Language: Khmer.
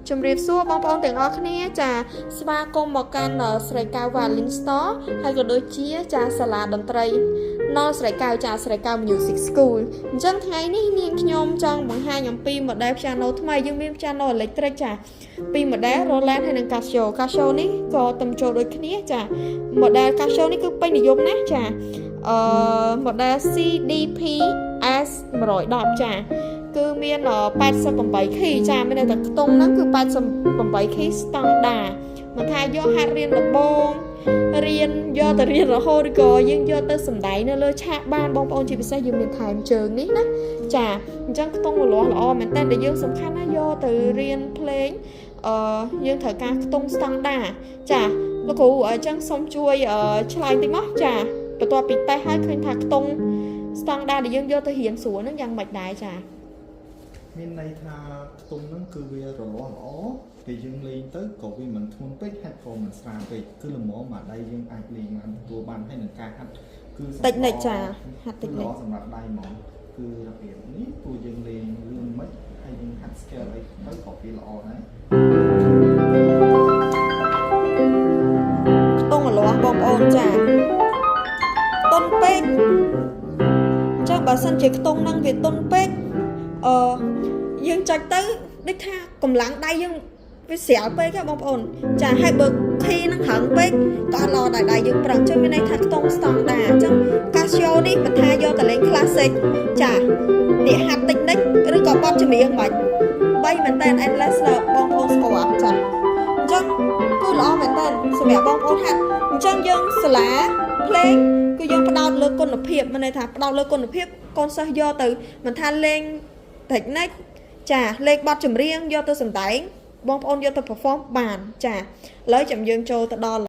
ជំរាបសួរបងប្អូនទាំងអស់គ្នាចាស្វាគមន៍មកកាន់ស្រីកៅ Violin Store ហើយក៏ដូចជាចាសាលាតន្ត្រីណលស្រីកៅចាស្រីកៅ Music School អញ្ចឹងថ្ងៃនេះនាងខ្ញុំចង់បង្ហាញអំពី model piano ថ្មីយើងមាន piano electric ចាពី model Roland ហើយនិង Casio Casio នេះក៏ទំចូលដូចគ្នាចា model Casio នេះគឺពេញនិយមណាស់ចាmodel CDP S 110ចាគឺមាន88 key ចាមានតែខ្ទង់ហ្នឹងគឺ88 key standard មិនថាយកហាត់រៀនដំបូងរៀនយកទៅរៀនរហូតឬក៏យើងយកទៅសម្ដែងនៅលើឆាកបានបងប្អូនជាពិសេសយើងមានថែមជើងនេះណាចាអញ្ចឹងខ្ទង់ល្អមែនតើដែលយើងសំខាន់ណាយកទៅរៀនភ្លេងយើងត្រូវការខ្ទង់ standard ចាលោកគ្រូអញ្ចឹងសូមជួយឆ្លើយតិចមកចាបន្ទាប់ពីតេស្តហើយឃើញថាខ្ទង់ standard ដែលយើងយកទៅរៀនស្រួលហ្នឹងយ៉ាងម៉េចដែរចាមានន័យថាខ្ទង់ហ្នឹងគឺវារលាស់ល្អពេលយើងលេងទៅក៏វាមិនធ្ងន់ពេកហើយក៏មិនស្រាលពេកគឺល្មមមកដៃយើងអាចលេងបានទទួលបានហើយនឹងការហាត់គឺតិចនិចចាហាត់តិចនិចសម្រាប់ដៃហ្មងគឺរបៀបនេះព្រោះយើងលេងលឿនមិនហើយយើងហាត់ scale អីទៅក៏វាល្អដែរខ្ទង់រលាស់បងប្អូនចាតុនពេកអញ្ចឹងបើសិនជាខ្ទង់ហ្នឹងវាតុនពេកយើងចុចទៅដូចថាកម្លាំងដៃយើងវាស្រាលពេកហ្នឹងបងប្អូនចាហើយបើ key ហ្នឹងហឹងពេកក៏អត់ល្អដែរដៃយើងប្រឹងចុចមានន័យថាខ្ទង់ standard អញ្ចឹង Casio នេះមិនថាយកទៅលេង classic ចានេះហាត់តិចនិចឬក៏បទចម្រៀងមិនបីមែនតើ endless បងប្អូនស្គាល់ចាអញ្ចឹងគឺល្អមែនតើសម្រាប់បងប្អូនហាត់អញ្ចឹងយើងសាលាភ្លេងគឺយើងផ្ដោតលើគុណភាពមានន័យថាផ្ដោតលើគុណភាពកូនសិស្សយកទៅមិនថាលេងតិចនិចចាលេខបទចម្រៀងយកទៅសម្ដែងបងប្អូនយកទៅ perform បានចាឥឡូវចាំយើងចូលទៅដល់